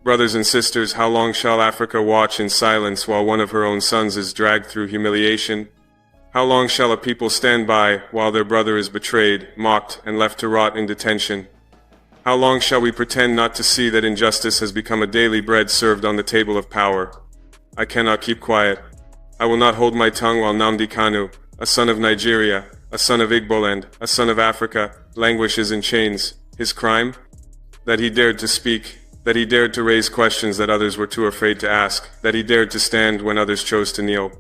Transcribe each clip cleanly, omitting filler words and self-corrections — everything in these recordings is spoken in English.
Brothers and sisters, how long shall Africa watch in silence while one of her own sons is dragged through humiliation? How long shall a people stand by while their brother is betrayed, mocked, and left to rot in detention? How long shall we pretend not to see that injustice has become a daily bread served on the table of power? I cannot keep quiet. I will not hold my tongue while Nnamdi Kanu, a son of Nigeria, a son of Igbo land, a son of Africa, languishes in chains. His crime? That he dared to speak, that he dared to raise questions that others were too afraid to ask, that he dared to stand when others chose to kneel.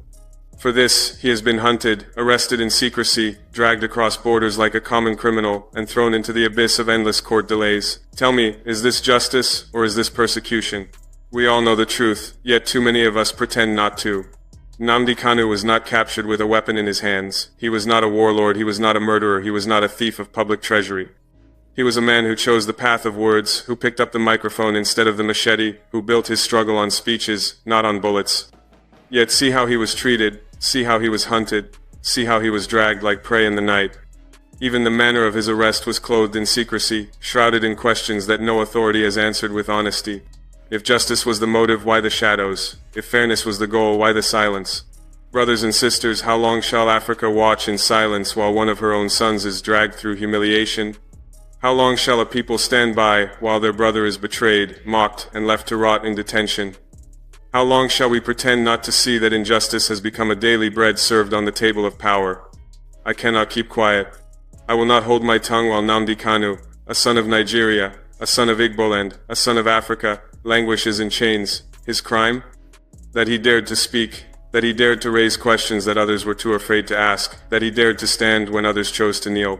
For this, he has been hunted, arrested in secrecy, dragged across borders like a common criminal, and thrown into the abyss of endless court delays. Tell me, is this justice, or is this persecution? We all know the truth, yet too many of us pretend not to. Nnamdi Kanu was not captured with a weapon in his hands. He was not a warlord, he was not a murderer, he was not a thief of public treasury. He was a man who chose the path of words, who picked up the microphone instead of the machete, who built his struggle on speeches, not on bullets. Yet see how he was treated, see how he was hunted, see how he was dragged like prey in the night. Even the manner of his arrest was clothed in secrecy, shrouded in questions that no authority has answered with honesty. If justice was the motive, why the shadows? If fairness was the goal, why the silence? Brothers and sisters, how long shall Africa watch in silence while one of her own sons is dragged through humiliation? How long shall a people stand by while their brother is betrayed, mocked, and left to rot in detention? How long shall we pretend not to see that injustice has become a daily bread served on the table of power? I cannot keep quiet. I will not hold my tongue while Nnamdi Kanu, a son of Nigeria, a son of Igbo land, a son of Africa, languishes in chains. His crime? That he dared to speak, that he dared to raise questions that others were too afraid to ask, that he dared to stand when others chose to kneel.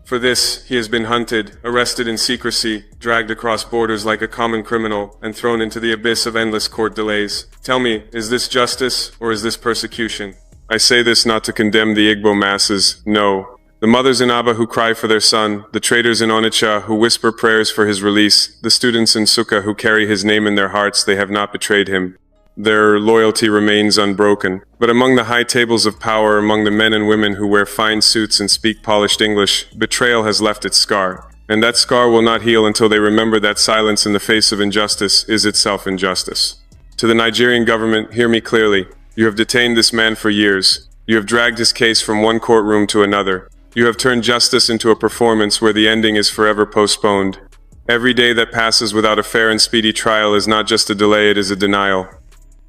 For this, he has been hunted, arrested in secrecy, dragged across borders like a common criminal, and thrown into the abyss of endless court delays. Tell me, is this justice, or is this persecution? I say this not to condemn the Igbo masses, no. The mothers in Aba who cry for their son, the traders in Onitsha who whisper prayers for his release, the students in Nsukka who carry his name in their hearts, they have not betrayed him. Their loyalty remains unbroken. But among the high tables of power, among the men and women who wear fine suits and speak polished English, betrayal has left its scar. And that scar will not heal until they remember that silence in the face of injustice is itself injustice. To the Nigerian government, hear me clearly. You have detained this man for years. You have dragged his case from one courtroom to another. You have turned justice into a performance where the ending is forever postponed. Every day that passes without a fair and speedy trial is not just a delay, it is a denial.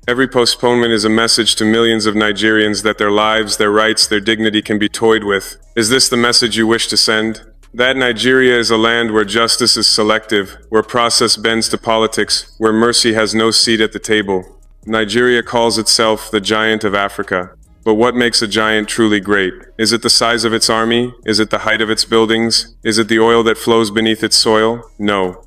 Every postponement is a message to millions of Nigerians that their lives, their rights, their dignity can be toyed with. Is this the message you wish to send? That Nigeria is a land where justice is selective, where process bends to politics, where mercy has no seat at the table. Nigeria calls itself the giant of Africa. But what makes a giant truly great? Is it the size of its army? Is it the height of its buildings? Is it the oil that flows beneath its soil? No.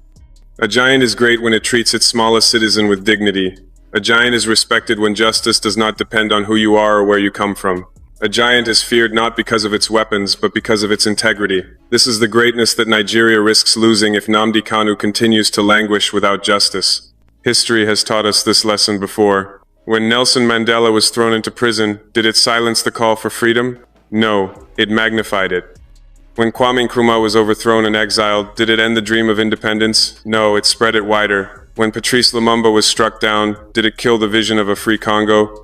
A giant is great when it treats its smallest citizen with dignity. A giant is respected when justice does not depend on who you are or where you come from. A giant is feared not because of its weapons, but because of its integrity. This is the greatness that Nigeria risks losing if Nnamdi Kanu continues to languish without justice. History has taught us this lesson before. When Nelson Mandela was thrown into prison, did it silence the call for freedom? No, it magnified it. When Kwame Nkrumah was overthrown and exiled, did it end the dream of independence? No, it spread it wider. When Patrice Lumumba was struck down, did it kill the vision of a free Congo?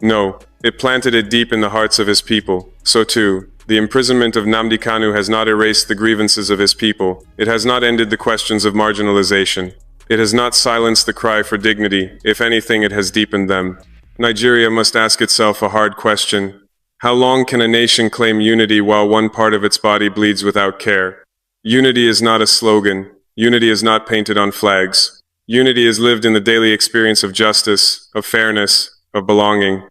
No, it planted it deep in the hearts of his people. So too, the imprisonment of Nnamdi Kanu has not erased the grievances of his people. It has not ended the questions of marginalization. It has not silenced the cry for dignity. If anything, it has deepened them. Nigeria must ask itself a hard question. How long can a nation claim unity while one part of its body bleeds without care? Unity is not a slogan. Unity is not painted on flags. Unity is lived in the daily experience of justice, of fairness, of belonging.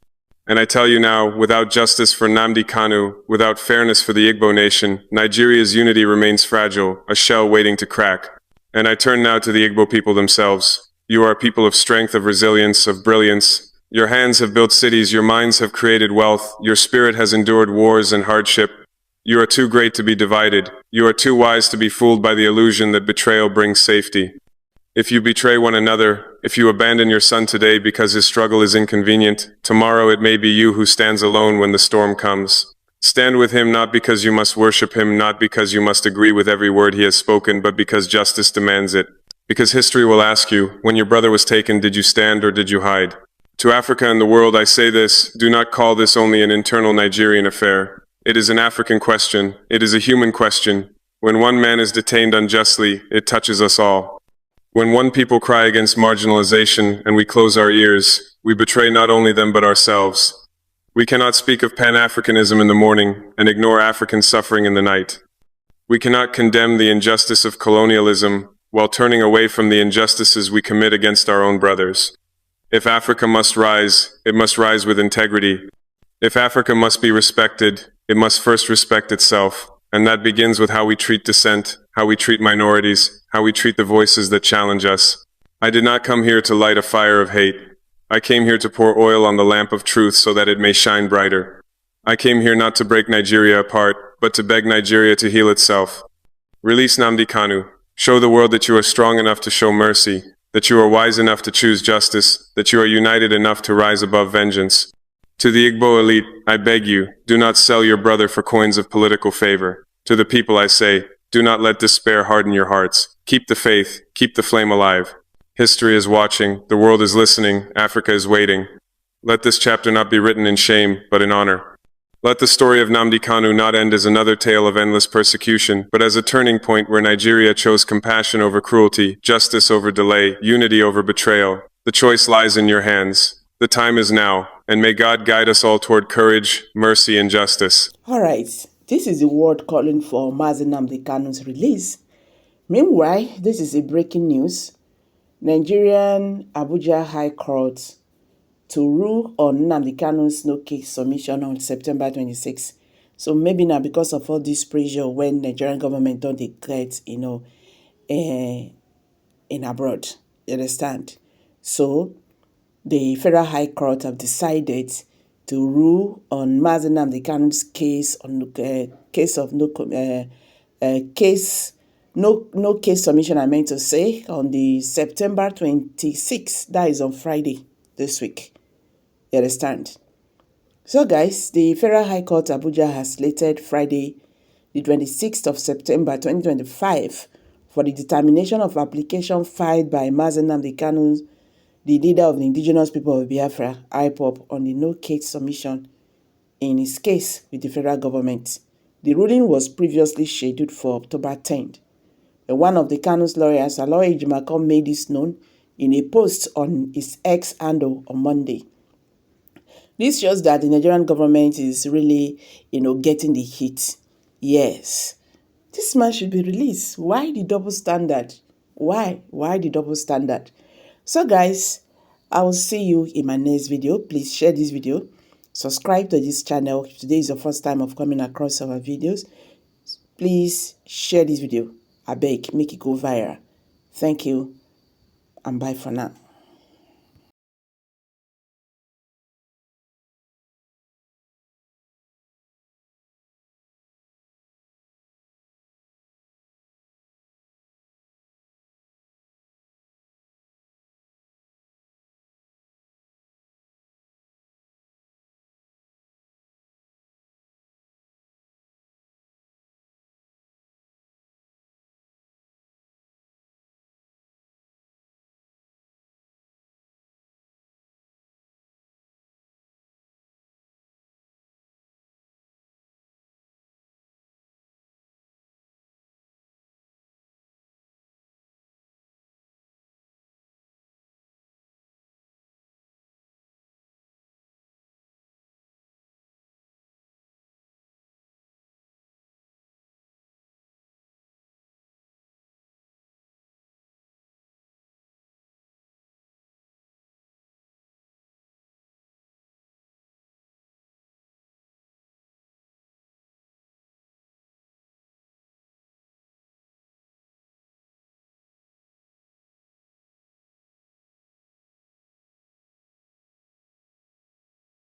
And I tell you now, without justice for Nnamdi Kanu, without fairness for the Igbo nation, Nigeria's unity remains fragile, a shell waiting to crack. And I turn now to the Igbo people themselves. You are a people of strength, of resilience, of brilliance. Your hands have built cities, your minds have created wealth, your spirit has endured wars and hardship. You are too great to be divided. You are too wise to be fooled by the illusion that betrayal brings safety. If you betray one another, if you abandon your son today because his struggle is inconvenient, tomorrow it may be you who stands alone when the storm comes. Stand with him not because you must worship him, not because you must agree with every word he has spoken, but because justice demands it. Because history will ask you, when your brother was taken, did you stand or did you hide? To Africa and the world I say this, do not call this only an internal Nigerian affair. It is an African question, it is a human question. When one man is detained unjustly, it touches us all. When one people cry against marginalization and we close our ears, we betray not only them but ourselves. We cannot speak of Pan-Africanism in the morning and ignore African suffering in the night. We cannot condemn the injustice of colonialism while turning away from the injustices we commit against our own brothers. If Africa must rise, it must rise with integrity. If Africa must be respected, it must first respect itself, and that begins with how we treat dissent, how we treat minorities, how we treat the voices that challenge us. I did not come here to light a fire of hate. I came here to pour oil on the lamp of truth so that it may shine brighter. I came here not to break Nigeria apart, but to beg Nigeria to heal itself. Release Nnamdi Kanu. Show the world that you are strong enough to show mercy, that you are wise enough to choose justice, that you are united enough to rise above vengeance. To the Igbo elite, I beg you, do not sell your brother for coins of political favor. To the people I say, do not let despair harden your hearts. Keep the faith, keep the flame alive. History is watching, the world is listening, Africa is waiting. Let this chapter not be written in shame, but in honor. Let the story of Nnamdi Kanu not end as another tale of endless persecution, but as a turning point where Nigeria chose compassion over cruelty, justice over delay, unity over betrayal. The choice lies in your hands. The time is now, and may God guide us all toward courage, mercy, and justice. All right, this is the word calling for Mazi Nnamdi Kanu's release. Meanwhile, this is a breaking news. Nigerian Abuja High Court to rule on Nnamdi Kanu's no case submission on September 26. So maybe now because of all this pressure when Nigerian government don't declare, in abroad, you understand? So the Federal High Court have decided to rule on Mazi Nnamdi Kanu's case on case of no case submission. I meant to say on the September 26th. That is on Friday this week. You understand? So guys, the Federal High Court Abuja has slated Friday, the 26th of September 2025 for the determination of application filed by Mazi Nnamdi Kanu, the leader of the indigenous people of Biafra, IPOB, on the no case submission in his case with the federal government. The ruling was previously scheduled for October 10th. One of the Kanu's lawyers, Aloy Ejimakor, made this known in a post on his X handle on Monday. This shows that the Nigerian government is really, getting the hit. Yes, this man should be released. Why the double standard? Why the double standard? So guys, I will see you in my next video. Please share this video. Subscribe to this channel. If today is your first time of coming across our videos, please share this video. I beg, make it go viral. Thank you, and bye for now.